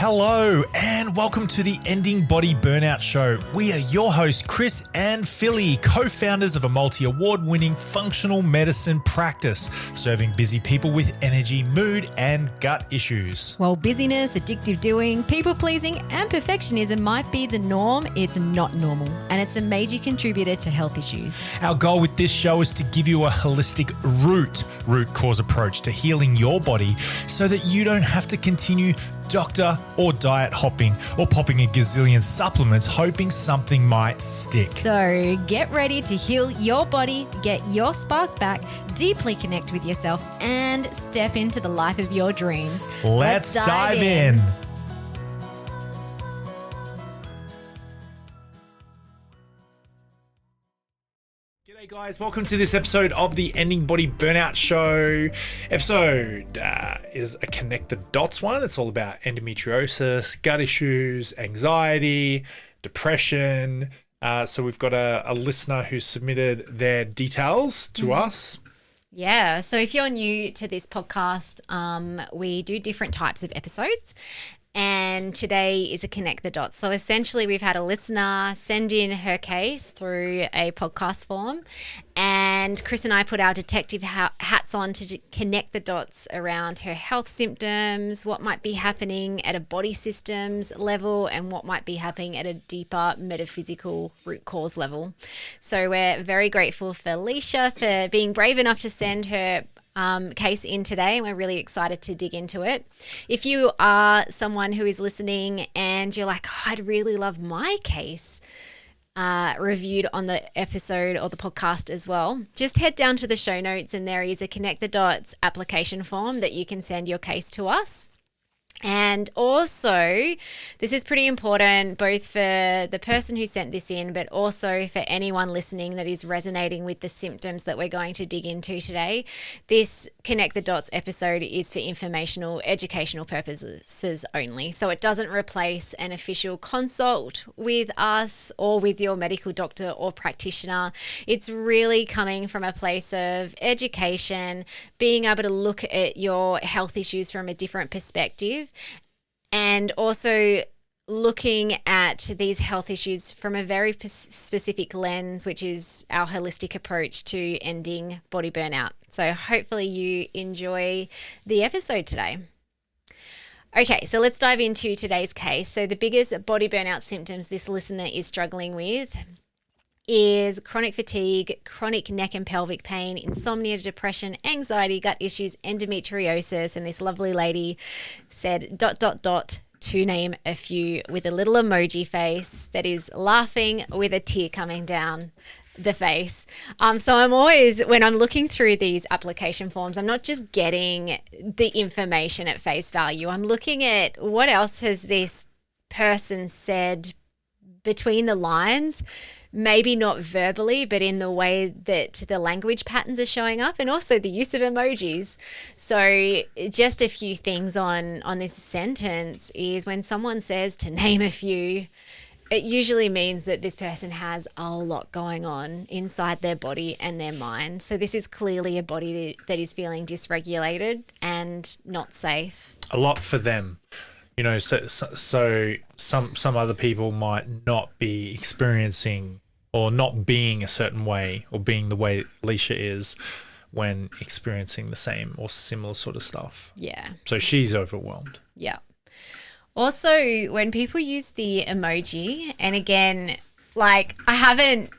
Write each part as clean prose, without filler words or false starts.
Hello and welcome to the Ending Body Burnout Show. We are your hosts, Chris and Philly, co-founders of a multi-award-winning functional medicine practice, serving busy people with energy, mood, and gut issues. While busyness, addictive doing, people-pleasing, and perfectionism might be the norm, it's not normal, and it's a major contributor to health issues. Our goal with this show is to give you a holistic root cause approach to healing your body so that you don't have to continue doctor or diet hopping or popping a gazillion supplements hoping something might stick. So get ready to heal your body, get your spark back, deeply connect with yourself, and step into the life of your dreams. Let's dive in. G'day guys, welcome to this episode of the Ending Body Burnout Show. Episode is a connect the dots one. It's all about endometriosis, gut issues, anxiety, depression. So we've got a listener who submitted their details to us. Yeah, so if you're new to this podcast, we do different types of episodes. And today is a connect the dots. So essentially we've had a listener send in her case through a podcast form, and Chris and I put our detective hats on to connect the dots around her health symptoms, what might be happening at a body systems level, and what might be happening at a deeper metaphysical root cause level. So we're very grateful for Alicia for being brave enough to send her case in today, and we're really excited to dig into it. If you are someone who is listening and you're like, oh, I'd really love my case reviewed on the episode or the podcast as well, just head down to the show notes and there is a Connect the Dots application form that you can send your case to us. And also, this is pretty important both for the person who sent this in, but also for anyone listening that is resonating with the symptoms that we're going to dig into today. This Connect the Dots episode is for informational, educational purposes only. So it doesn't replace an official consult with us or with your medical doctor or practitioner. It's really coming from a place of education, being able to look at your health issues from a different perspective, and also looking at these health issues from a very specific lens, which is our holistic approach to ending body burnout. So hopefully you enjoy the episode today. Okay, so let's dive into today's case. So the biggest body burnout symptoms this listener is struggling with is chronic fatigue, chronic neck and pelvic pain, insomnia, depression, anxiety, gut issues, endometriosis, and this lovely lady said ... to name a few, with a little emoji face that is laughing with a tear coming down the face. So I'm always, when I'm looking through these application forms, I'm not just getting the information at face value. I'm looking at what else has this person said between the lines, maybe not verbally, but in the way that the language patterns are showing up, and also the use of emojis. So just a few things on this sentence is when someone says to name a few, it usually means that this person has a lot going on inside their body and their mind. So this is clearly a body that is feeling dysregulated and not safe. A lot for them. You know, so some other people might not be experiencing or not being a certain way or being the way Alicia is when experiencing the same or similar sort of stuff. Yeah. So she's overwhelmed. Yeah. Also, when people use the emoji, and again, like I haven't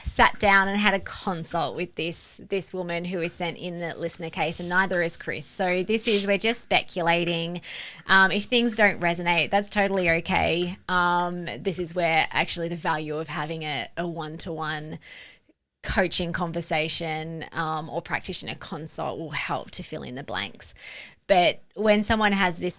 sat down and had a consult with this woman who is sent in the listener case, and neither is Chris. So we're just speculating. If things don't resonate, that's totally okay. This is where actually the value of having a one-to-one coaching conversation or practitioner consult will help to fill in the blanks. But when someone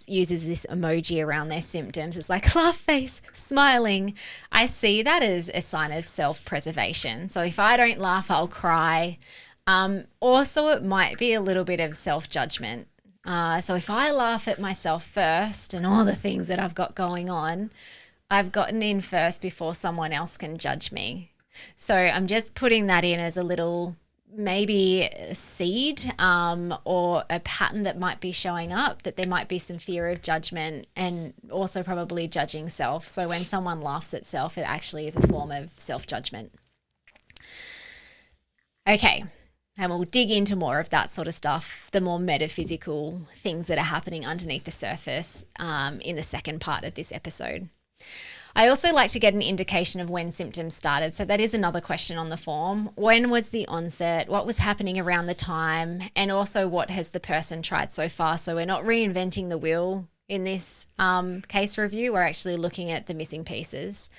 uses this emoji around their symptoms, it's like laugh face, smiling. I see that as a sign of self-preservation. So if I don't laugh, I'll cry. Also, it might be a little bit of self-judgment. So if I laugh at myself first and all the things that I've got going on, I've gotten in first before someone else can judge me. So I'm just putting that in as a little maybe a seed or a pattern that might be showing up, that there might be some fear of judgment and also probably judging self. So when someone laughs at self, it actually is a form of self-judgment. Okay, and we'll dig into more of that sort of stuff, the more metaphysical things that are happening underneath the surface in the second part of this episode. I also like to get an indication of when symptoms started. So that is another question on the form. When was the onset? What was happening around the time? And also, what has the person tried so far? So we're not reinventing the wheel in this case review. We're actually looking at the missing pieces.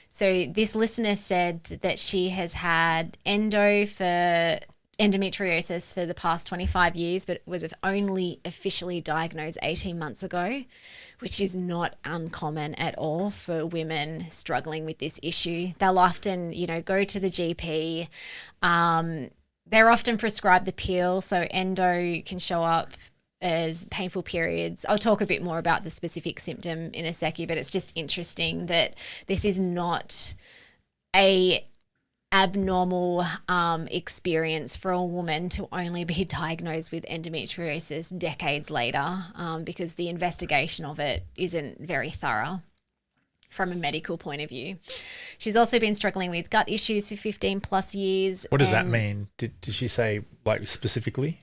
So this listener said that she has had endometriosis for the past 25 years, but was only officially diagnosed 18 months ago, which is not uncommon at all for women struggling with this issue. They'll often, go to the GP. They're often prescribed the pill, so endo can show up as painful periods. I'll talk a bit more about the specific symptom in a second, but it's just interesting that this is not a abnormal experience for a woman to only be diagnosed with endometriosis decades later, because the investigation of it isn't very thorough from a medical point of view. She's also been struggling with gut issues for 15 plus years. What does that mean? Did she say specifically?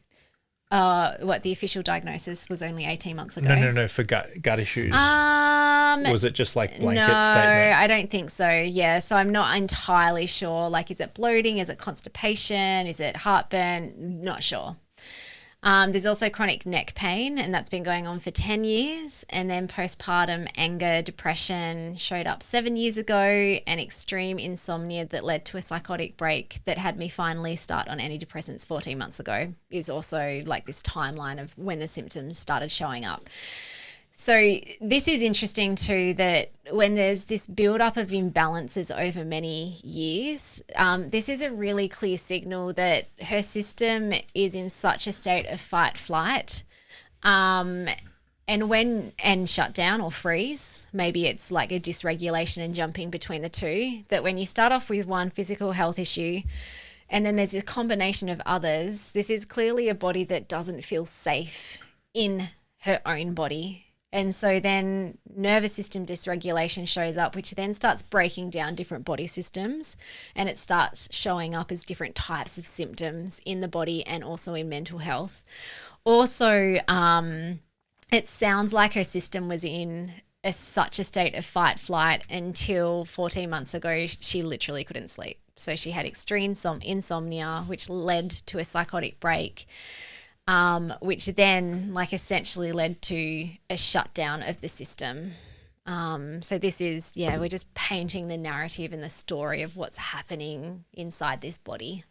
What the official diagnosis was only 18 months ago. No, for gut issues. Was it just blanket statement? No, I don't think so. Yeah, so I'm not entirely sure. Is it bloating? Is it constipation? Is it heartburn? Not sure. There's also chronic neck pain, and that's been going on for 10 years. And then postpartum anger, depression showed up 7 years ago, and extreme insomnia that led to a psychotic break that had me finally start on antidepressants 14 months ago is also this timeline of when the symptoms started showing up. So this is interesting too, that when there's this build-up of imbalances over many years, this is a really clear signal that her system is in such a state of fight-flight and shut down or freeze. Maybe it's like a dysregulation and jumping between the two, that when you start off with one physical health issue and then there's a combination of others, this is clearly a body that doesn't feel safe in her own body. And so then nervous system dysregulation shows up, which then starts breaking down different body systems, and it starts showing up as different types of symptoms in the body and also in mental health. Also, it sounds like her system was in such a state of fight flight until 14 months ago, she literally couldn't sleep. So she had extreme insomnia, which led to a psychotic break. Which then essentially led to a shutdown of the system. So this is, we're just painting the narrative and the story of what's happening inside this body.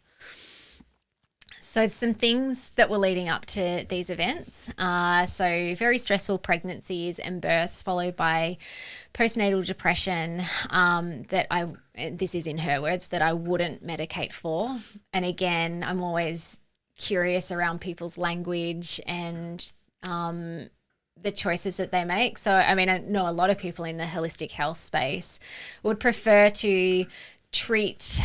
So some things that were leading up to these events. So very stressful pregnancies and births, followed by postnatal depression this is in her words, that I wouldn't medicate for. And again, I'm always curious around people's language and the choices that they make. So, I know a lot of people in the holistic health space would prefer to treat,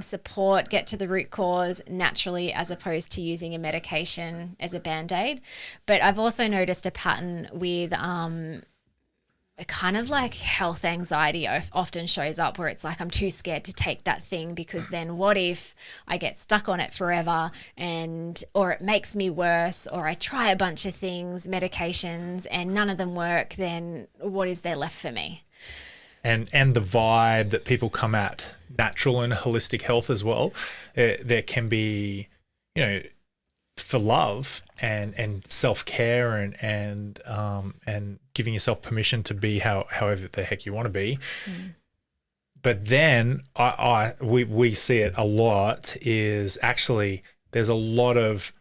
support, get to the root cause naturally as opposed to using a medication as a Band-Aid. But I've also noticed a pattern with a kind of health anxiety often shows up, where it's I'm too scared to take that thing because then what if I get stuck on it forever or it makes me worse, or I try a bunch of things, medications, and none of them work, then what is there left for me? And the vibe that people come at natural and holistic health as well, there can be, for love and self-care and giving yourself permission to be however the heck you want to be. But then we see it a lot is actually there's a lot of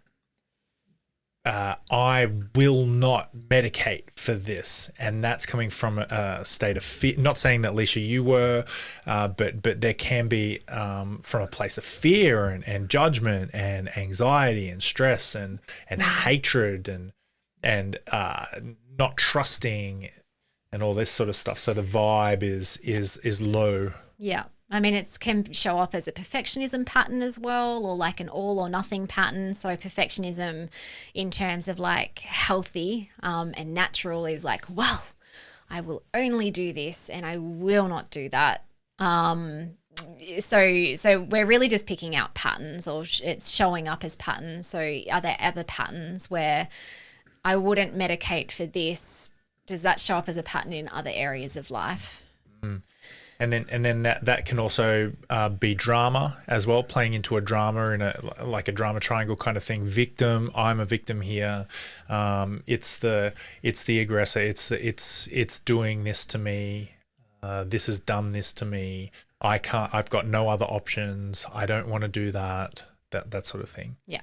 I will not medicate for this, and that's coming from a state of fear. Not saying that, Leisha, you were, but there can be from a place of fear and judgment and anxiety and stress and hatred and not trusting and all this sort of stuff. So the vibe is low. Yeah. I mean, it can show up as a perfectionism pattern as well, or like an all or nothing pattern. So perfectionism in terms of like healthy and natural is like, well, I will only do this and I will not do that. So we're really just picking out patterns, or it's showing up as patterns. So are there other patterns where I wouldn't medicate for this? Does that show up as a pattern in other areas of life? And then that can also be drama as well, playing into a drama in a drama triangle kind of thing. Victim, I'm a victim here. It's the aggressor. It's doing this to me. This has done this to me. I can't. I've got no other options. I don't want to do that. That sort of thing. Yeah.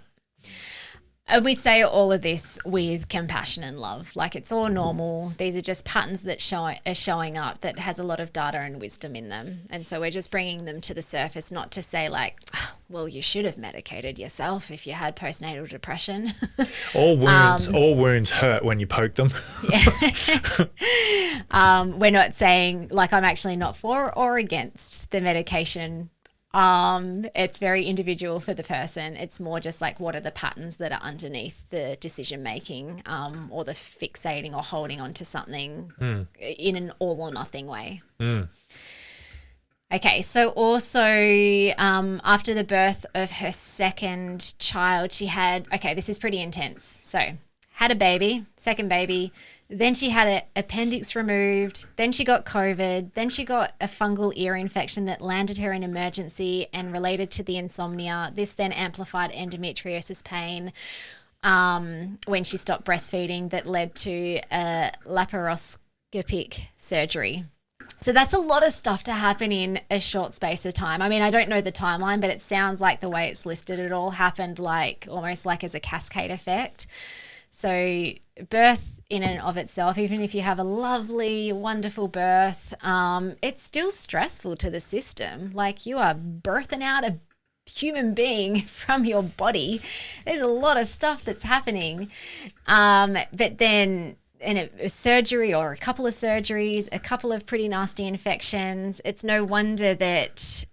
And we say all of this with compassion and love. Like, it's all normal. These are just patterns that are showing up that has a lot of data and wisdom in them. And so we're just bringing them to the surface, not to say like, oh, well, you should have medicated yourself if you had postnatal depression. All wounds hurt when you poke them. We're not saying like I'm actually not for or against the medication. It's very individual for the person. It's more just like, what are the patterns that are underneath the decision making, or the fixating or holding on to something in an all or nothing way. Okay, so also after the birth of her second child, she had, this is pretty intense. So had a baby, second baby, then she had an appendix removed, then she got COVID, then she got a fungal ear infection that landed her in emergency and related to the insomnia. This then amplified endometriosis pain when she stopped breastfeeding, that led to a laparoscopic surgery. So that's a lot of stuff to happen in a short space of time. I mean, I don't know the timeline, but it sounds like the way it's listed, it all happened like almost like as a cascade effect. So birth in and of itself, even if you have a lovely, wonderful birth, it's still stressful to the system. Like, you are birthing out a human being from your body. There's a lot of stuff that's happening. But then in a surgery or a couple of surgeries, a couple of pretty nasty infections, it's no wonder that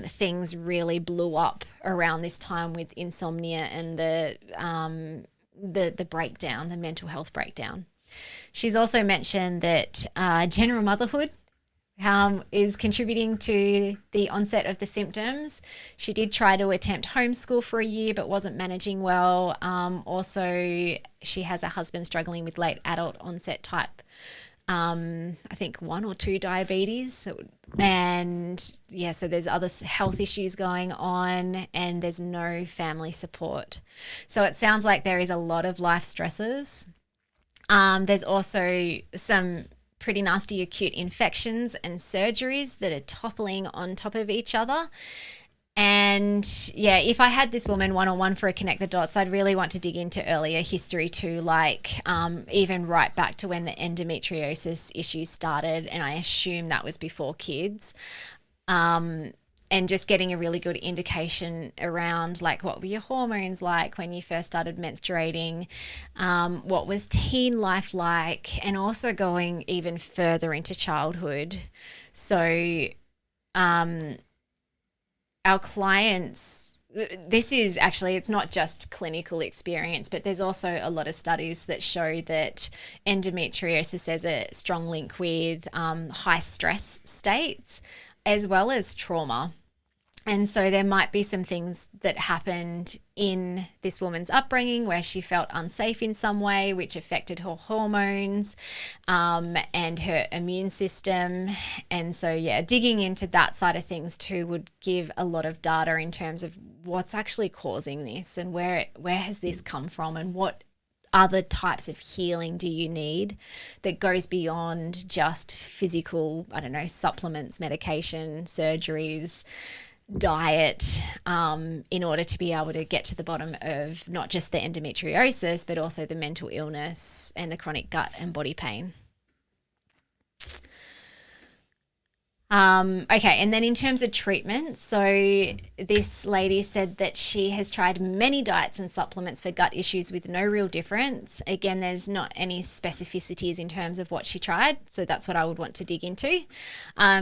things really blew up around this time with insomnia and the breakdown, the mental health breakdown. She's also mentioned that general motherhood is contributing to the onset of the symptoms. She did try to attempt homeschool for a year but wasn't managing well. Also, she has a husband struggling with late adult onset type, I think 1 or 2 diabetes. So there's other health issues going on, and there's no family support. So it sounds like there is a lot of life stresses. There's also some pretty nasty acute infections and surgeries that are toppling on top of each other. And yeah, if I had this woman one-on-one for a Connect the Dots, I'd really want to dig into earlier history too, like even right back to when the endometriosis issues started. And I assume that was before kids. And just getting a really good indication around like, what were your hormones like when you first started menstruating? What was teen life like? And also going even further into childhood. So our clients, this is actually, it's not just clinical experience, but there's also a lot of studies that show that endometriosis has a strong link with high stress states as well as trauma. And so there might be some things that happened in this woman's upbringing where she felt unsafe in some way, which affected her hormones and her immune system. And so, yeah, digging into that side of things too would give a lot of data in terms of what's actually causing this and where has this come from, and what other types of healing do you need that goes beyond just physical, supplements, medication, surgeries, diet, in order to be able to get to the bottom of not just the endometriosis, but also the mental illness and the chronic gut and body pain. Okay, and then in terms of treatment, so this lady said that she has tried many diets and supplements for gut issues with no real difference. Again, there's not any specificities in terms of what she tried, so that's what I would want to dig into.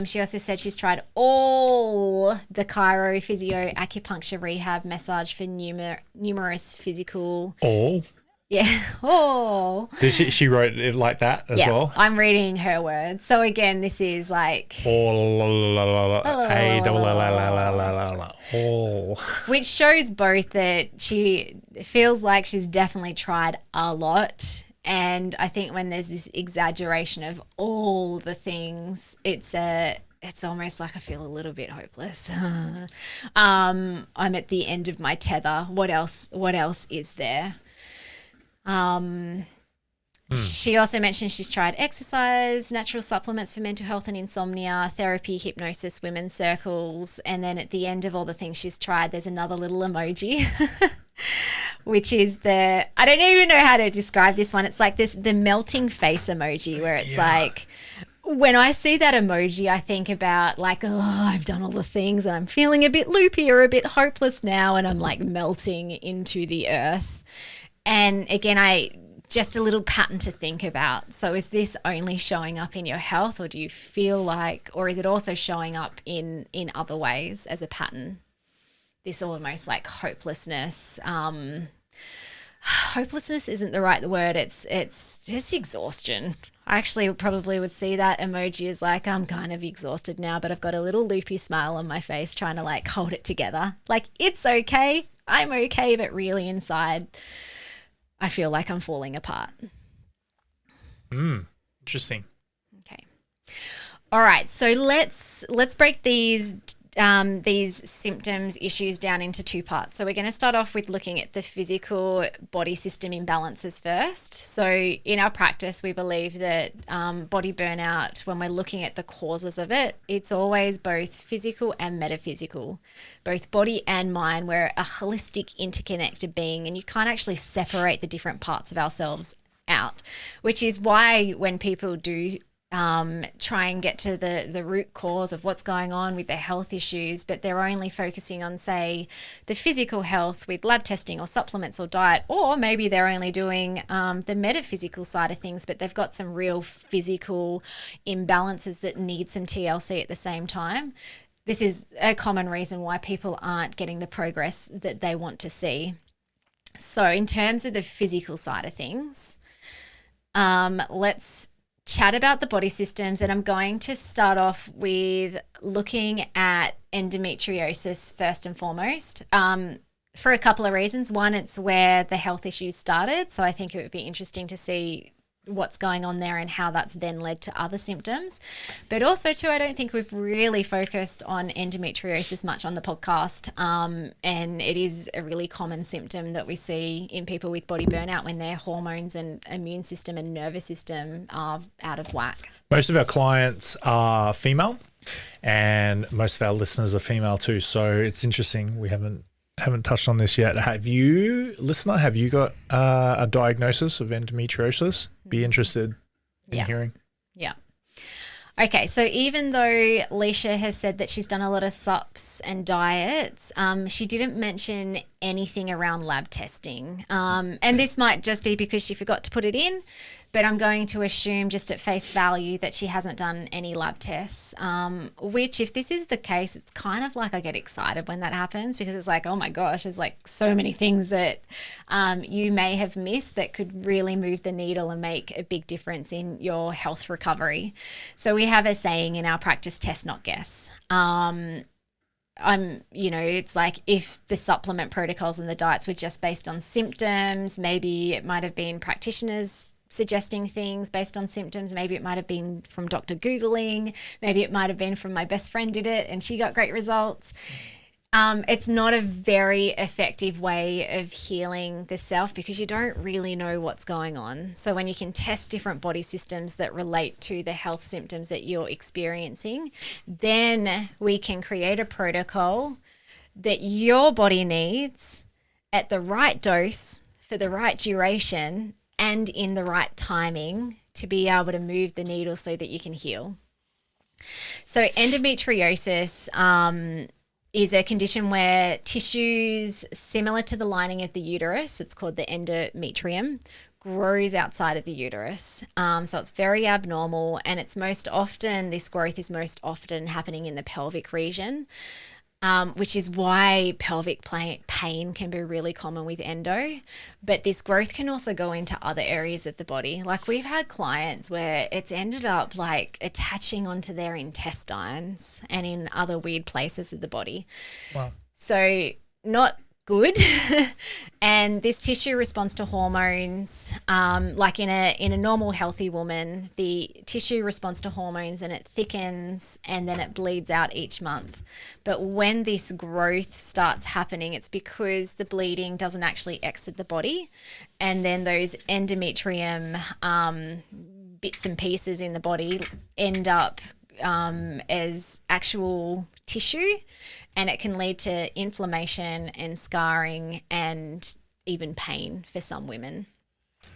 She also said she's tried all the chiro, physio, acupuncture, rehab, massage for numerous physical. All? Yeah. Oh. Did she wrote it like that as well? I'm reading her words. So again, this is like All. which shows both that she feels like she's definitely tried a lot. And I think when there's this exaggeration of all the things, it's almost like I feel a little bit hopeless. I'm at the end of my tether. What else is there? She also mentioned she's tried exercise, natural supplements for mental health and insomnia, therapy, hypnosis, women's circles, and then at the end of all the things she's tried, there's another little emoji, which is I don't even know how to describe this one. It's like the melting face emoji where it's like, when I see that emoji, I think about like, oh, I've done all the things and I'm feeling a bit loopy or a bit hopeless now, and I'm like melting into the earth. And again, just a little pattern to think about. So is this only showing up in your health, or do you feel like, or is it also showing up in other ways as a pattern? This almost like hopelessness. Hopelessness isn't the right word. It's just exhaustion. I actually probably would see that emoji as like, I'm kind of exhausted now, but I've got a little loopy smile on my face trying to like hold it together. Like, it's okay. I'm okay. But really inside, I feel like I'm falling apart. Interesting. Okay. All right. So let's break these symptoms, issues down into two parts. So we're going to start off with looking at the physical body system imbalances first. So in our practice, we believe that body burnout, when we're looking at the causes of it, it's always both physical and metaphysical, both body and mind. We're a holistic, interconnected being, and you can't actually separate the different parts of ourselves out, which is why when people do try and get to the root cause of what's going on with their health issues, but they're only focusing on, say, the physical health with lab testing or supplements or diet, or maybe they're only doing the metaphysical side of things, but they've got some real physical imbalances that need some TLC at the same time. This is a common reason why people aren't getting the progress that they want to see. So in terms of the physical side of things, let's chat about the body systems, and I'm going to start off with looking at endometriosis first and foremost, for a couple of reasons. One, it's where the health issues started, so I think it would be interesting to see what's going on there and how that's then led to other symptoms. But also too, I don't think we've really focused on endometriosis much on the podcast, and it is a really common symptom that we see in people with body burnout when their hormones and immune system and nervous system are out of whack. Most of our clients are female, and most of our listeners are female too, so it's interesting. We haven't touched on this yet. Have you got a diagnosis of endometriosis? Be interested in hearing. Yeah. Okay, so even though Leisha has said that she's done a lot of SUPs and diets, she didn't mention anything around lab testing. And this might just be because she forgot to put it in, but I'm going to assume just at face value that she hasn't done any lab tests, which if this is the case, it's kind of like I get excited when that happens, because it's like, oh my gosh, there's like so many things that you may have missed that could really move the needle and make a big difference in your health recovery. So we have a saying in our practice, test, not guess. It's like if the supplement protocols and the diets were just based on symptoms, maybe it might have been practitioners suggesting things based on symptoms. Maybe it might have been from Dr. Googling. Maybe it might have been from my best friend did it and she got great results. It's not a very effective way of healing the self because you don't really know what's going on. So when you can test different body systems that relate to the health symptoms that you're experiencing, then we can create a protocol that your body needs at the right dose for the right duration and in the right timing to be able to move the needle so that you can heal. So endometriosis is a condition where tissues similar to the lining of the uterus, it's called the endometrium, grows outside of the uterus. So it's very abnormal, and this growth is most often happening in the pelvic region. Which is why pelvic pain can be really common with endo. But this growth can also go into other areas of the body. Like we've had clients where it's ended up like attaching onto their intestines and in other weird places of the body. Wow. So not good. And this tissue responds to hormones. Like in a normal healthy woman, the tissue responds to hormones and it thickens and then it bleeds out each month. But when this growth starts happening, it's because the bleeding doesn't actually exit the body, and then those endometrium bits and pieces in the body end up as actual tissue, and it can lead to inflammation and scarring and even pain for some women.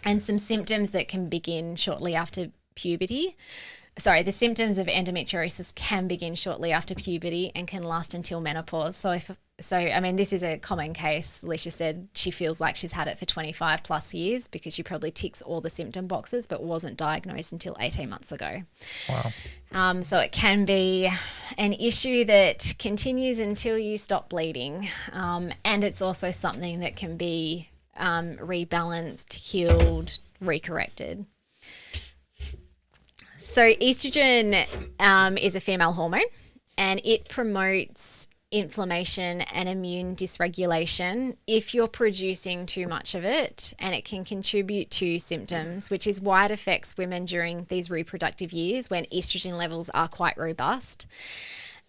And some symptoms that can begin shortly after puberty. The symptoms of endometriosis can begin shortly after puberty and can last until menopause. This is a common case. Alicia said she feels like she's had it for 25 plus years because she probably ticks all the symptom boxes but wasn't diagnosed until 18 months ago. Wow. So it can be an issue that continues until you stop bleeding. And it's also something that can be rebalanced, healed, recorrected. So estrogen is a female hormone, and it promotes inflammation and immune dysregulation if you're producing too much of it, and it can contribute to symptoms, which is why it affects women during these reproductive years when estrogen levels are quite robust.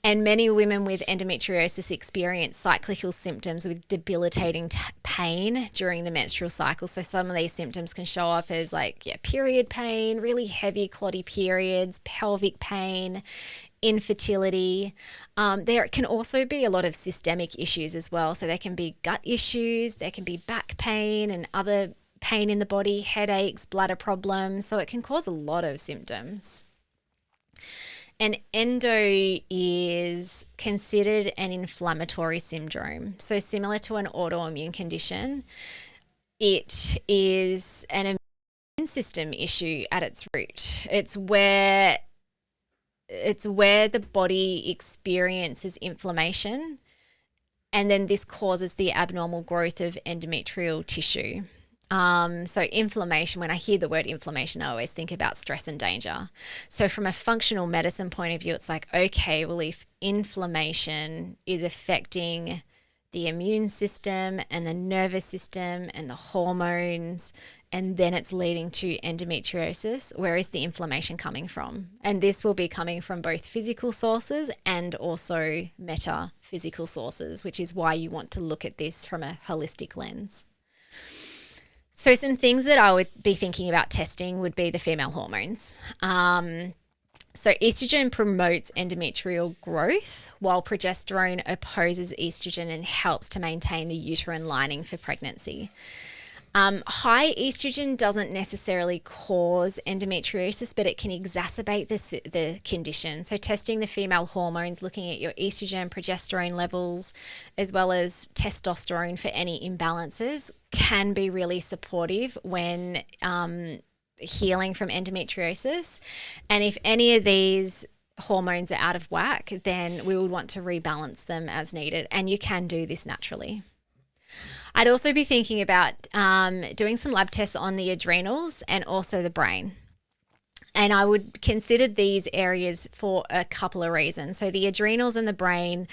And many women with endometriosis experience cyclical symptoms with debilitating pain during the menstrual cycle. So some of these symptoms can show up as period pain, really heavy clotty periods, pelvic pain, infertility. There can also be a lot of systemic issues as well. So there can be gut issues, there can be back pain and other pain in the body, headaches, bladder problems. So it can cause a lot of symptoms. And endo is considered an inflammatory syndrome. So similar to an autoimmune condition, it is an immune system issue at its root. It's where the body experiences inflammation, and then this causes the abnormal growth of endometrial tissue. So inflammation, when I hear the word inflammation, I always think about stress and danger. So from a functional medicine point of view, it's like, okay, well, if inflammation is affecting the immune system and the nervous system and the hormones, and then it's leading to endometriosis, where is the inflammation coming from? And this will be coming from both physical sources and also metaphysical sources, which is why you want to look at this from a holistic lens. So some things that I would be thinking about testing would be the female hormones. So estrogen promotes endometrial growth, while progesterone opposes estrogen and helps to maintain the uterine lining for pregnancy. High estrogen doesn't necessarily cause endometriosis, but it can exacerbate the condition. So testing the female hormones, looking at your estrogen, progesterone levels, as well as testosterone for any imbalances, can be really supportive when healing from endometriosis. And if any of these hormones are out of whack, then we would want to rebalance them as needed. And you can do this naturally. I'd also be thinking about doing some lab tests on the adrenals and also the brain. And I would consider these areas for a couple of reasons. So the adrenals and the brain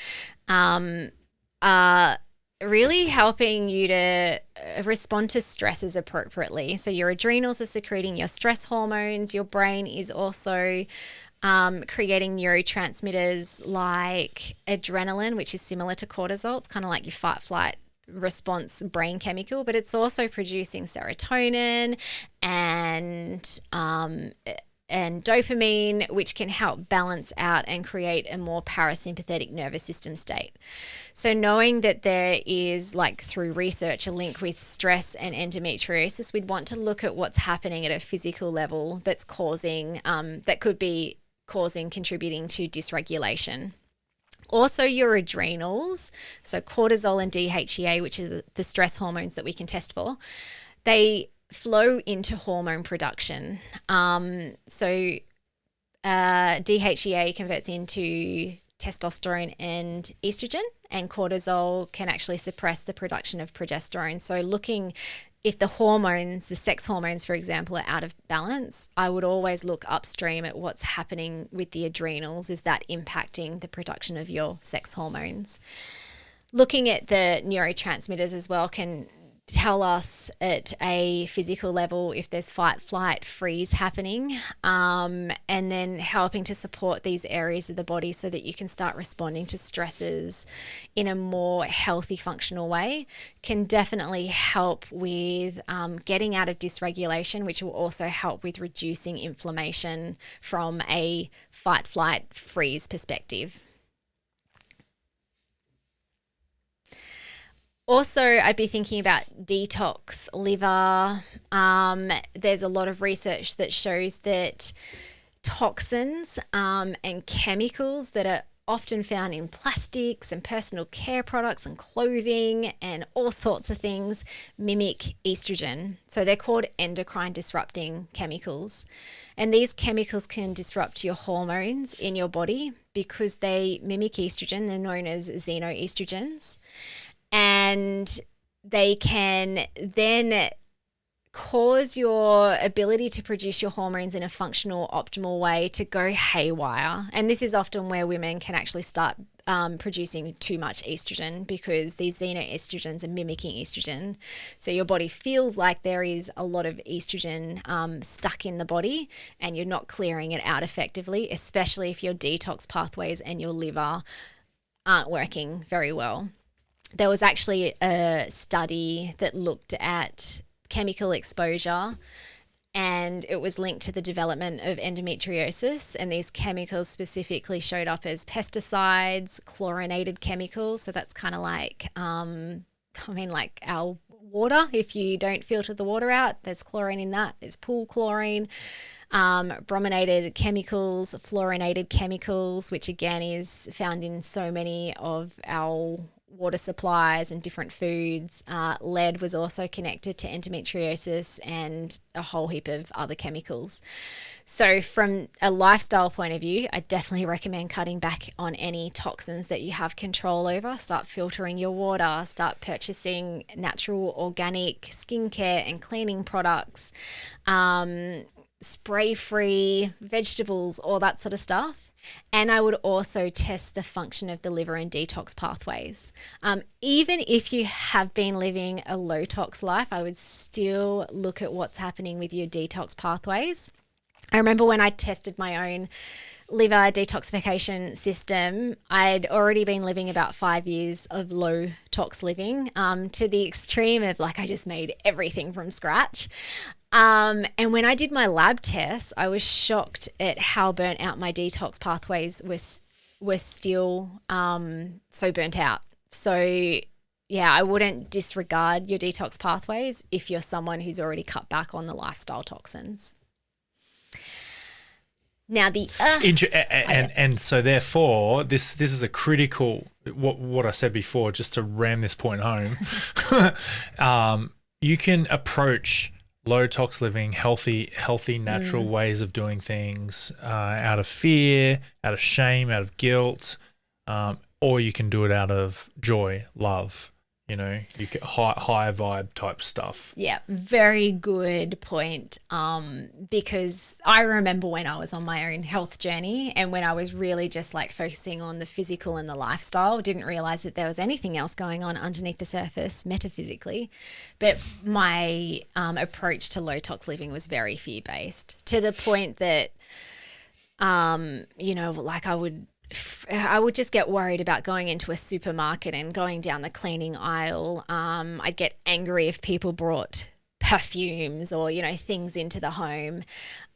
are really helping you to respond to stresses appropriately. So your adrenals are secreting your stress hormones. Your brain is also creating neurotransmitters like adrenaline, which is similar to cortisol. It's kind of like your fight-flight response brain chemical, but it's also producing serotonin and dopamine, which can help balance out and create a more parasympathetic nervous system state. So knowing that there is, through research, a link with stress and endometriosis, we'd want to look at what's happening at a physical level that's causing, that could be contributing to dysregulation. Also, your adrenals, so cortisol and DHEA, which is the stress hormones that we can test for, they flow into hormone production. DHEA converts into testosterone and estrogen, and cortisol can actually suppress the production of progesterone. So looking, if the hormones, the sex hormones, for example, are out of balance, I would always look upstream at what's happening with the adrenals. Is that impacting the production of your sex hormones? Looking at the neurotransmitters as well can tell us at a physical level if there's fight, flight, freeze happening, and then helping to support these areas of the body so that you can start responding to stresses in a more healthy, functional way can definitely help with getting out of dysregulation, which will also help with reducing inflammation from a fight, flight, freeze perspective. Also, I'd be thinking about detox liver. There's a lot of research that shows that toxins and chemicals that are often found in plastics and personal care products and clothing and all sorts of things mimic estrogen. So they're called endocrine disrupting chemicals. And these chemicals can disrupt your hormones in your body because they mimic estrogen. They're known as xenoestrogens. And they can then cause your ability to produce your hormones in a functional, optimal way to go haywire. And this is often where women can actually start producing too much estrogen because these xenoestrogens are mimicking estrogen. So your body feels like there is a lot of estrogen stuck in the body and you're not clearing it out effectively, especially if your detox pathways and your liver aren't working very well. There was actually a study that looked at chemical exposure and it was linked to the development of endometriosis, and these chemicals specifically showed up as pesticides, chlorinated chemicals. So that's kind of like, like our water. If you don't filter the water out, there's chlorine in that. There's pool chlorine. Brominated chemicals, fluorinated chemicals, which again is found in so many of our water supplies and different foods. Lead was also connected to endometriosis and a whole heap of other chemicals. So from a lifestyle point of view, I definitely recommend cutting back on any toxins that you have control over. Start filtering your water, start purchasing natural organic skincare and cleaning products, spray-free vegetables, all that sort of stuff. And I would also test the function of the liver and detox pathways. Even if you have been living a low tox life, I would still look at what's happening with your detox pathways. I remember when I tested my own liver detoxification system, I'd already been living about 5 years of low tox living, to the extreme of I just made everything from scratch. And when I did my lab tests, I was shocked at how burnt out my detox pathways were still so burnt out. So yeah, I wouldn't disregard your detox pathways if you're someone who's already cut back on the lifestyle toxins. Now and so therefore this is a critical what I said before, just to ram this point home. You can approach low tox living, healthy natural ways of doing things out of fear, out of shame, out of guilt, or you can do it out of joy, love. You get higher vibe type stuff. Yeah, very good point. Because I remember when I was on my own health journey and when I was really just focusing on the physical and the lifestyle, didn't realize that there was anything else going on underneath the surface metaphysically. But my approach to low tox living was very fear based, to the point that, I would just get worried about going into a supermarket and going down the cleaning aisle. I'd get angry if people brought perfumes or, things into the home.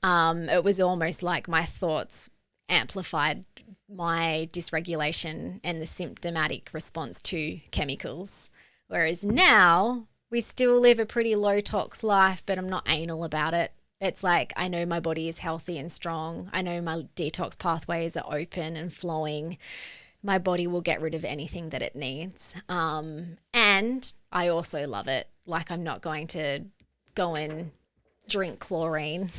It was almost like my thoughts amplified my dysregulation and the symptomatic response to chemicals. Whereas now we still live a pretty low tox life, but I'm not anal about it. It's like, I know my body is healthy and strong. I know my detox pathways are open and flowing. My body will get rid of anything that it needs. And I also love it. Like, I'm not going to go and drink chlorine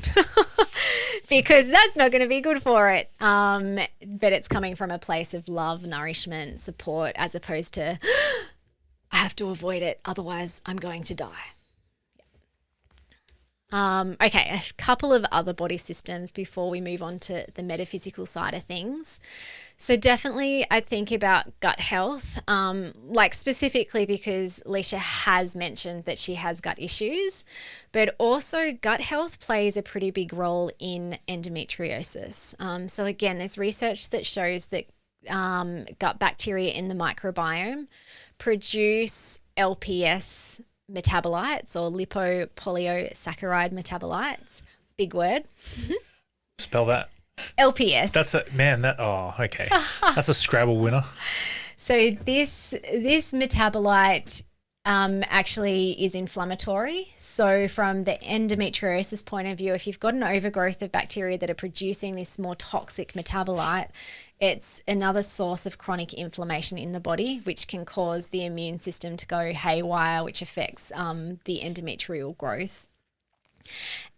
because that's not going to be good for it. But it's coming from a place of love, nourishment, support, as opposed to I have to avoid it, otherwise I'm going to die. Okay, a couple of other body systems before we move on to the metaphysical side of things. So definitely I think about gut health, like specifically because Leisha has mentioned that she has gut issues, but also gut health plays a pretty big role in endometriosis. So again, there's research that shows that gut bacteria in the microbiome produce LPS metabolites, or lipopolysaccharide metabolites. Big word. Spell that. LPS. That's okay. That's a Scrabble winner. So this metabolite actually is inflammatory. So from the endometriosis point of view, if you've got an overgrowth of bacteria that are producing this more toxic metabolite, it's another source of chronic inflammation in the body, which can cause the immune system to go haywire, which affects the endometrial growth.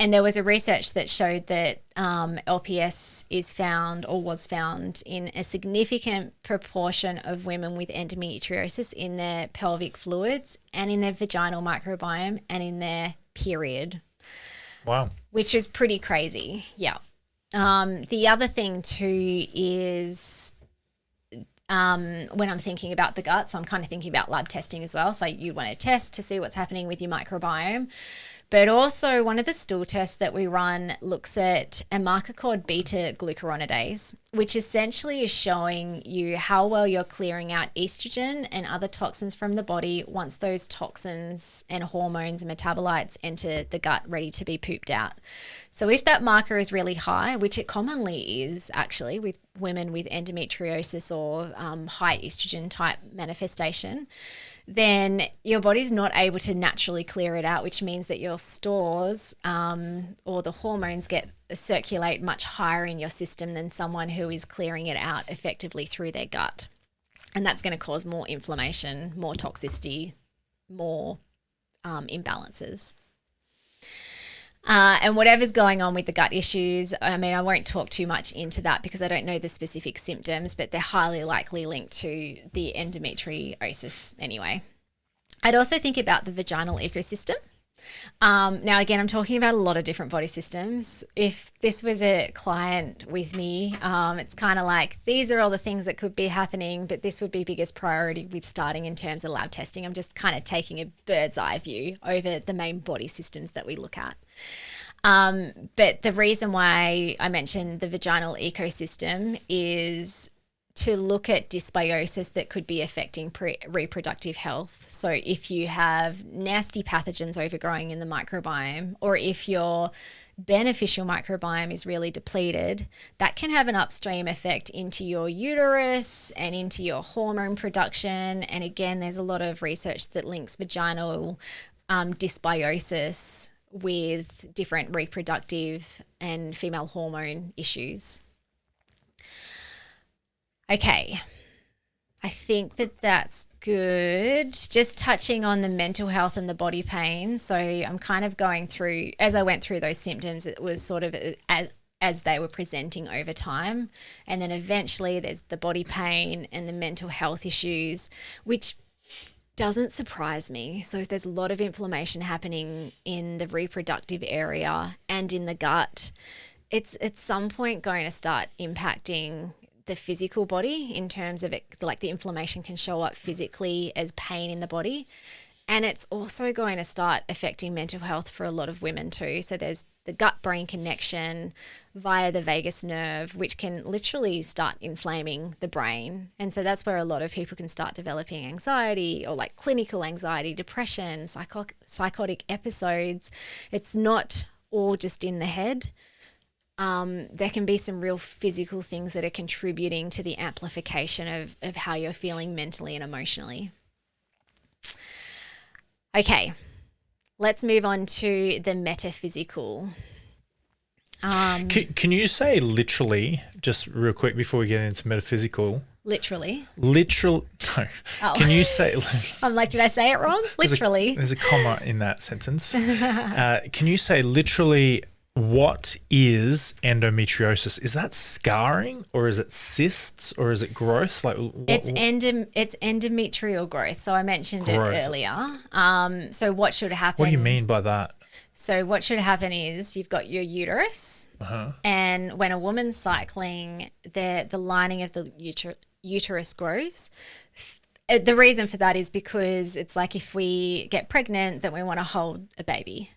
And there was a research that showed that LPS is found, or was found, in a significant proportion of women with endometriosis in their pelvic fluids and in their vaginal microbiome and in their period. Wow. Which is pretty crazy. Yeah. The other thing too is when I'm thinking about the gut, so I'm kind of thinking about lab testing as well. So you want to test to see what's happening with your microbiome. But also one of the stool tests that we run looks at a marker called beta-glucuronidase, which essentially is showing you how well you're clearing out estrogen and other toxins from the body once those toxins and hormones and metabolites enter the gut ready to be pooped out. So if that marker is really high, which it commonly is actually with women with endometriosis or high estrogen type manifestation, then your body's not able to naturally clear it out, which means that your stores or the hormones circulate much higher in your system than someone who is clearing it out effectively through their gut. And that's going to cause more inflammation, more toxicity, more imbalances. And whatever's going on with the gut issues, I mean, I won't talk too much into that because I don't know the specific symptoms, but they're highly likely linked to the endometriosis anyway. I'd also think about the vaginal ecosystem. Now, again, I'm talking about a lot of different body systems. If this was a client with me, it's kind of like, these are all the things that could be happening, but this would be biggest priority with starting in terms of lab testing. I'm just kind of taking a bird's eye view over the main body systems that we look at. But the reason why I mentioned the vaginal ecosystem is to look at dysbiosis that could be affecting reproductive health. So if you have nasty pathogens overgrowing in the microbiome, or if your beneficial microbiome is really depleted, that can have an upstream effect into your uterus and into your hormone production. And again, there's a lot of research that links vaginal dysbiosis with different reproductive and female hormone issues. Okay, I think that that's good. Just touching on the mental health and the body pain. So I'm kind of going through, as I went through those symptoms, it was sort of as they were presenting over time. And then eventually there's the body pain and the mental health issues, which doesn't surprise me. So if there's a lot of inflammation happening in the reproductive area and in the gut, it's at some point going to start impacting the physical body in terms of it, like the inflammation can show up physically as pain in the body. And it's also going to start affecting mental health for a lot of women too. So there's the gut-brain connection via the vagus nerve, which can literally start inflaming the brain. And so that's where a lot of people can start developing anxiety, or like clinical anxiety, depression, psychotic episodes. It's not all just in the head. There can be some real physical things that are contributing to the amplification of how you're feeling mentally and emotionally. Okay, let's move on to the metaphysical. Can you say literally, just real quick before we get into metaphysical? Literally. No. Oh. Can you say? I'm like, did I say it wrong? Literally. There's a comma in that sentence. Can you say literally? What is endometriosis? Is that scarring, or is it cysts, or is it growth? Like it's endometrial growth. So I mentioned it earlier. So what should happen? What do you mean by that? So what should happen is you've got your uterus, and when a woman's cycling, the lining of the uterus grows. The reason for that is because it's like if we get pregnant, then we want to hold a baby.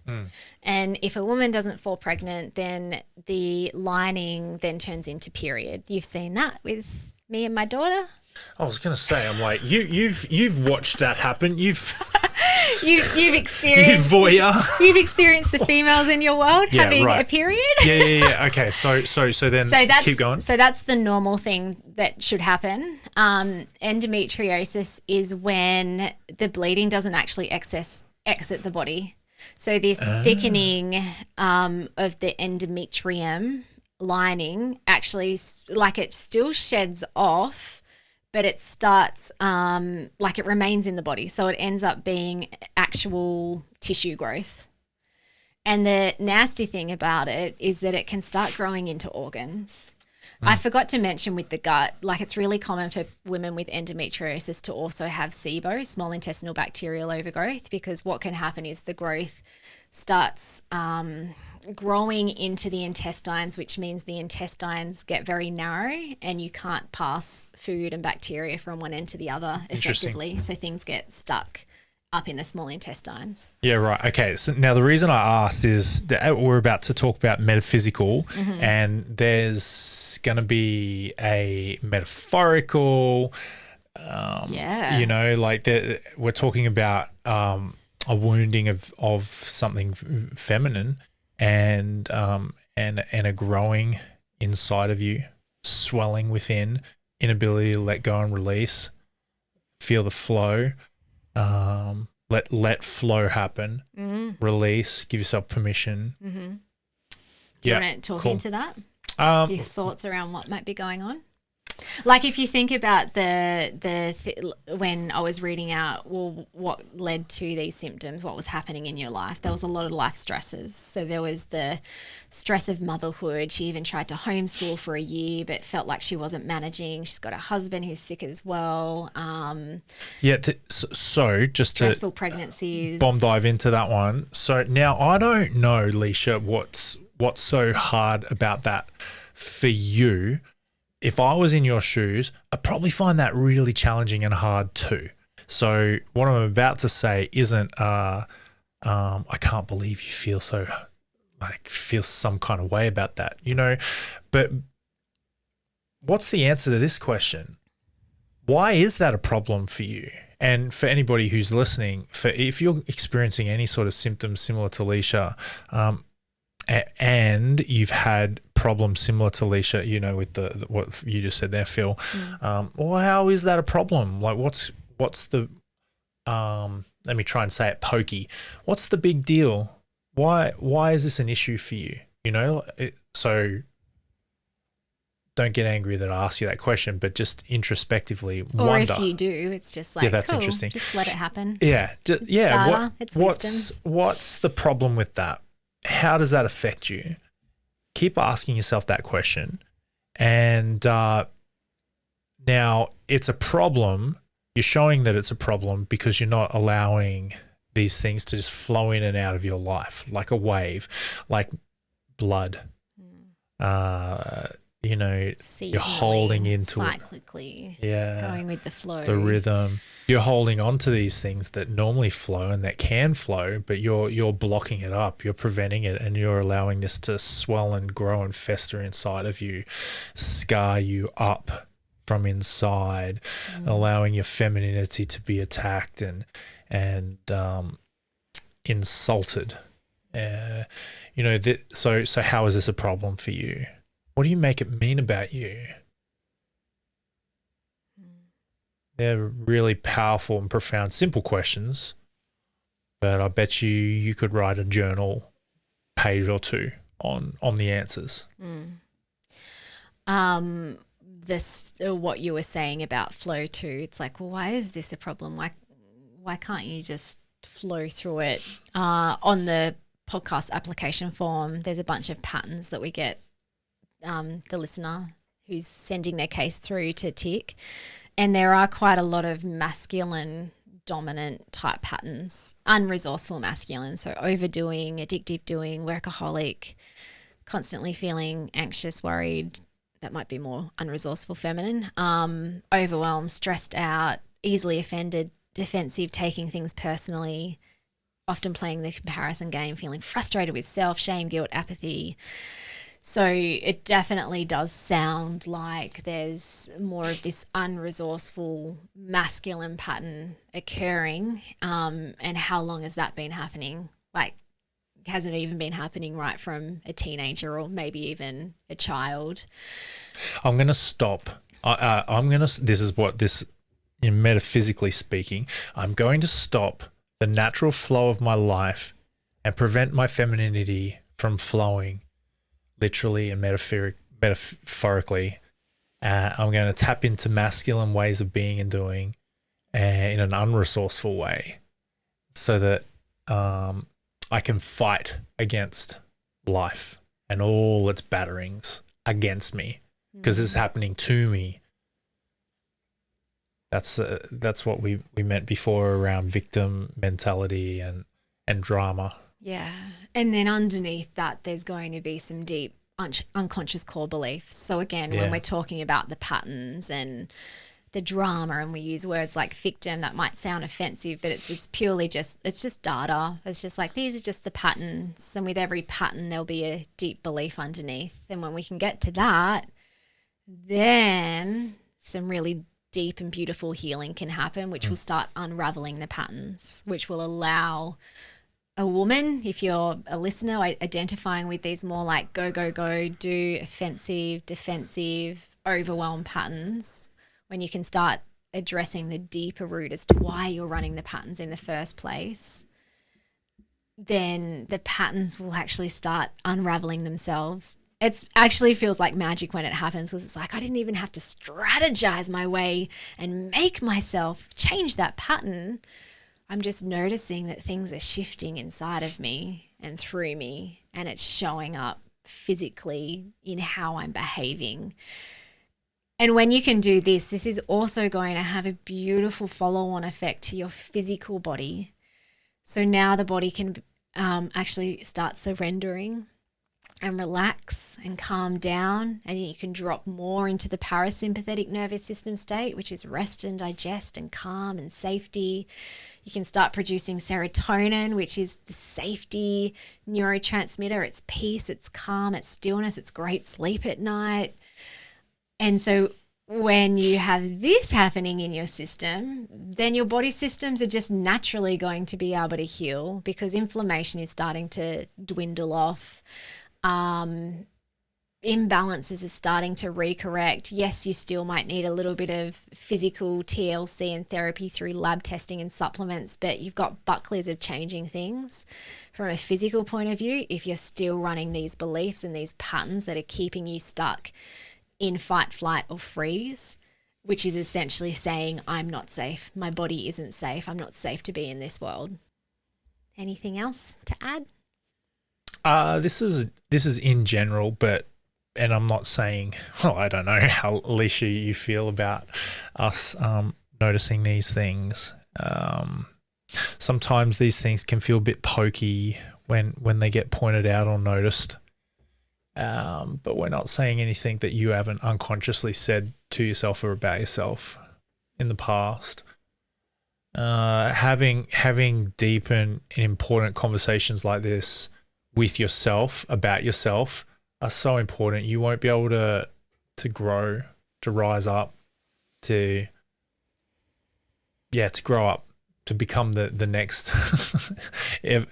And if a woman doesn't fall pregnant, then the lining then turns into period. You've seen that with me and my daughter. I was going to say, I'm like, you've watched that happen. You've experienced voyeur. You've experienced the females in your world having a period. Yeah. Okay, so then keep going. So that's the normal thing that should happen. Endometriosis is when the bleeding doesn't actually exit the body. So this thickening of the endometrium lining actually, like, it still sheds off, but it starts like it remains in the body. So it ends up being actual tissue growth. And the nasty thing about it is that it can start growing into organs. I forgot to mention with the gut, like, it's really common for women with endometriosis to also have SIBO, small intestinal bacterial overgrowth, because what can happen is the growth starts growing into the intestines, which means the intestines get very narrow and you can't pass food and bacteria from one end to the other effectively. So things get stuck up in the small intestines. Yeah, right. Okay. So now the reason I asked is that we're about to talk about metaphysical, and there's going to be a metaphorical, you know, like we're talking about a wounding of something feminine, and a growing inside of you, swelling within, inability to let go and release, feel the flow. Let flow happen, release, give yourself permission. Do you want to talk into that? Your thoughts around what might be going on? Like, if you think about when I was reading out, well, what led to these symptoms, what was happening in your life, there was a lot of life stresses. So there was the stress of motherhood. She even tried to homeschool for a year, but felt like she wasn't managing. She's got a husband who's sick as well. So just stressful pregnancies. Bomb dive into that one. So now I don't know, Leisha, what's so hard about that for you. If I was in your shoes, I'd probably find that really challenging and hard too. So what I'm about to say isn't, I can't believe you feel some kind of way about that, you know, but what's the answer to this question? Why is that a problem for you? And for anybody who's listening, if you're experiencing any sort of symptoms similar to Leisha, and you've had problems similar to Leisha, you know, with the what you just said there, Phil. Well, how is that a problem? Like, what's the let me try and say it pokey. What's the big deal? Why is this an issue for you? You know, so don't get angry that I asked you that question, but just introspectively wonder. Or if you do, it's just like, that's cool, interesting. Just let it happen. Yeah, Starter, it's wisdom. What's the problem with that? How does that affect you? Keep asking yourself that question. And now it's a problem. You're showing that it's a problem because you're not allowing these things to just flow in and out of your life like a wave, like blood. You know, seasonally, you're holding into cyclically, going with the flow, the rhythm. You're holding on to these things that normally flow and that can flow, but you're blocking it up. You're preventing it, and you're allowing this to swell and grow and fester inside of you, scar you up from inside, allowing your femininity to be attacked and insulted. You know, so how is this a problem for you? What do you make it mean about you? They're really powerful and profound, simple questions, but I bet you could write a journal page or two on the answers. This what you were saying about flow too. It's like, well, why is this a problem? Why can't you just flow through it? On the podcast application form, there's a bunch of patterns that we get the listener who's sending their case through to tick, and there are quite a lot of masculine dominant type patterns, unresourceful masculine, so overdoing, addictive doing, workaholic, constantly feeling anxious, worried. That might be more unresourceful feminine. Overwhelmed, stressed out, easily offended, defensive, taking things personally, often playing the comparison game, feeling frustrated with self, shame, guilt, apathy. So it definitely does sound like there's more of this unresourceful masculine pattern occurring. And how long has that been happening? Like, has it even been happening right from a teenager or maybe even a child? I'm going to stop. This is what this, metaphysically speaking, I'm going to stop the natural flow of my life and prevent my femininity from flowing literally and metaphorically. I'm going to tap into masculine ways of being and doing in an unresourceful way so that I can fight against life and all its batterings against me because this is happening to me. That's what we meant before around victim mentality and drama. Yeah. And then underneath that, there's going to be some deep unconscious core beliefs. So again, when we're talking about the patterns and the drama, and we use words like victim, that might sound offensive, but it's purely just data. It's just like, these are just the patterns, and with every pattern there'll be a deep belief underneath. And when we can get to that, then some really deep and beautiful healing can happen, which will start unraveling the patterns, which will allow a woman, if you're a listener, identifying with these more like go, do, offensive, defensive, overwhelm patterns, when you can start addressing the deeper root as to why you're running the patterns in the first place, then the patterns will actually start unraveling themselves. It actually feels like magic when it happens, because it's like I didn't even have to strategize my way and make myself change that pattern. I'm just noticing that things are shifting inside of me and through me, and it's showing up physically in how I'm behaving. And when you can do this, this is also going to have a beautiful follow-on effect to your physical body. So now the body can actually start surrendering and relax and calm down, and you can drop more into the parasympathetic nervous system state, which is rest and digest and calm and safety. You can start producing serotonin, which is the safety neurotransmitter. It's peace, it's calm, it's stillness, it's great sleep at night. And so when you have this happening in your system, then your body systems are just naturally going to be able to heal, because inflammation is starting to dwindle off. Imbalances are starting to recorrect. Yes, you still might need a little bit of physical TLC and therapy through lab testing and supplements, but you've got bucklies of changing things from a physical point of view if you're still running these beliefs and these patterns that are keeping you stuck in fight, flight, or freeze, which is essentially saying, I'm not safe. My body isn't safe. I'm not safe to be in this world. Anything else to add? This is in general, and I'm not saying, well, I don't know how, Alicia, you feel about us noticing these things. Sometimes these things can feel a bit pokey when they get pointed out or noticed. But we're not saying anything that you haven't unconsciously said to yourself or about yourself in the past. Having deep and important conversations like this with yourself, about yourself, are so important. You won't be able to grow, to rise up, to grow up, to become the next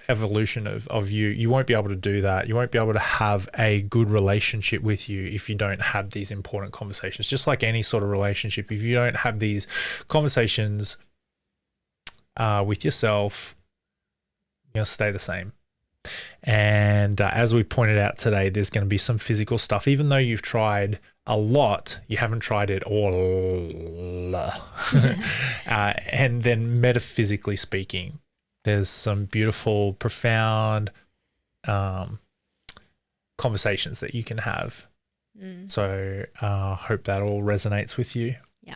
evolution of you. You won't be able to do that. You won't be able to have a good relationship with you if you don't have these important conversations. Just like any sort of relationship, if you don't have these conversations with yourself, you'll stay the same. And as we pointed out today, there's going to be some physical stuff. Even though you've tried a lot, you haven't tried it all. And then metaphysically speaking, there's some beautiful, profound conversations that you can have. So hope that all resonates with you. Yeah.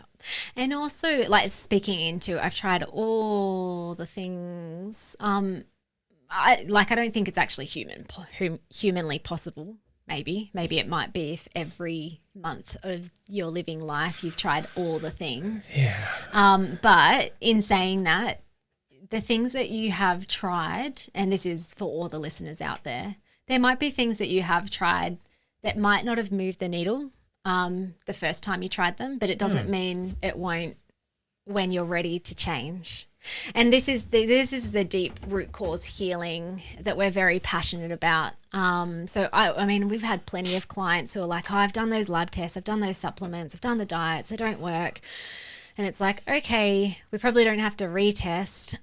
And also, like, speaking into, I've tried all the things. I don't think it's actually humanly possible. Maybe it might be if every month of your living life you've tried all the things. Yeah. But in saying that, the things that you have tried, and this is for all the listeners out there might be things that you have tried that might not have moved the needle the first time you tried them, but it doesn't mean it won't when you're ready to change. And this is the deep root cause healing that we're very passionate about. So I mean, we've had plenty of clients who are like, oh, I've done those lab tests, I've done those supplements, I've done the diets, they don't work. And it's like, okay, we probably don't have to retest.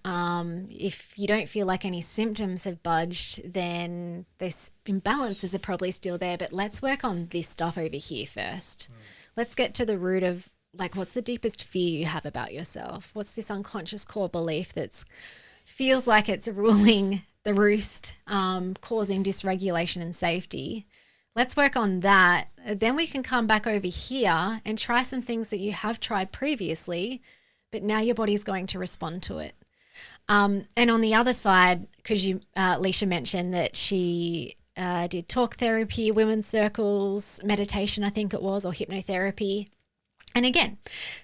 If you don't feel like any symptoms have budged, then those imbalances are probably still there. But let's work on this stuff over here first. Let's get to the root of, like, what's the deepest fear you have about yourself? What's this unconscious core belief that feels like it's ruling the roost, causing dysregulation and safety? Let's work on that. Then we can come back over here and try some things that you have tried previously, but now your body's going to respond to it. And on the other side, because Leisha mentioned that she did talk therapy, women's circles, meditation, I think it was, or hypnotherapy. And again,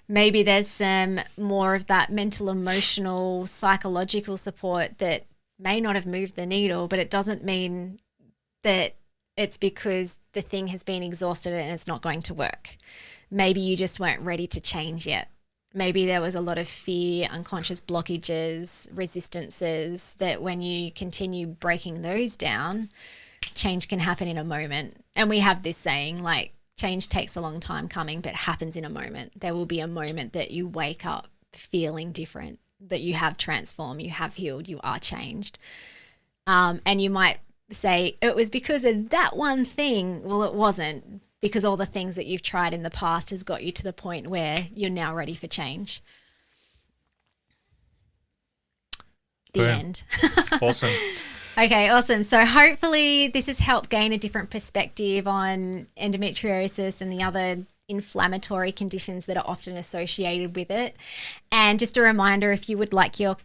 maybe there's some more of that mental, emotional, psychological support that may not have moved the needle, but it doesn't mean that it's because the thing has been exhausted and it's not going to work. Maybe you just weren't ready to change yet. Maybe there was a lot of fear, unconscious blockages, resistances that when you continue breaking those down, change can happen in a moment. And we have this saying, like, change takes a long time coming, but happens in a moment. There will be a moment that you wake up feeling different, that you have transformed, you have healed, you are changed. And you might say it was because of that one thing. Well, it wasn't, because all the things that you've tried in the past has got you to the point where you're now ready for change. The Boom. end. Awesome. Okay, awesome. So hopefully this has helped gain a different perspective on endometriosis and the other inflammatory conditions that are often associated with it. And just a reminder, if you would like your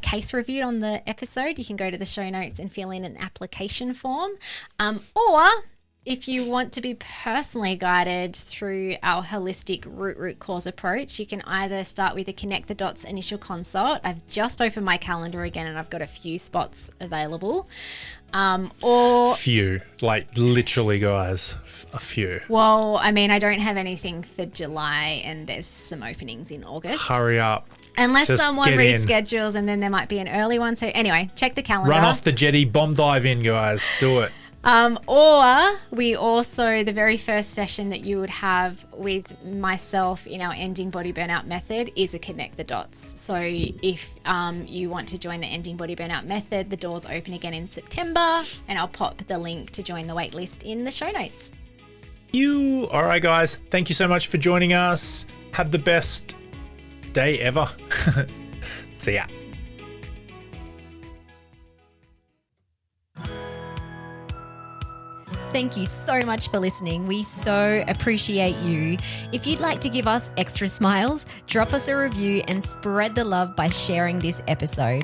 case reviewed on the episode, you can go to the show notes and fill in an application form. Or if you want to be personally guided through our holistic root cause approach, you can either start with a Connect the Dots initial consult. I've just opened my calendar again and I've got a few spots available. Or few, like literally, guys, a few. Well, I mean, I don't have anything for July and there's some openings in August. Hurry up. Unless Just someone get in. reschedules and then there might be an early one. So anyway, check the calendar. Run off the jetty, bomb dive in, guys. Do it. Or we also, the very first session that you would have with myself in our Ending Body Burnout method is a Connect the Dots. So if you want to join the Ending Body Burnout method, the doors open again in September, and I'll pop the link to join the waitlist in the show notes. All right, guys. Thank you so much for joining us. Have the best day ever. See ya. Thank you so much for listening. We so appreciate you. If you'd like to give us extra smiles, drop us a review and spread the love by sharing this episode.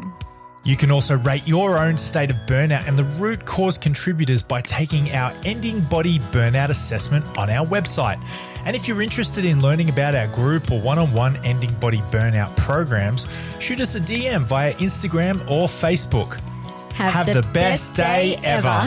You can also rate your own state of burnout and the root cause contributors by taking our Ending Body Burnout assessment on our website. And if you're interested in learning about our group or one-on-one Ending Body Burnout programs, shoot us a DM via Instagram or Facebook. Have the best day ever.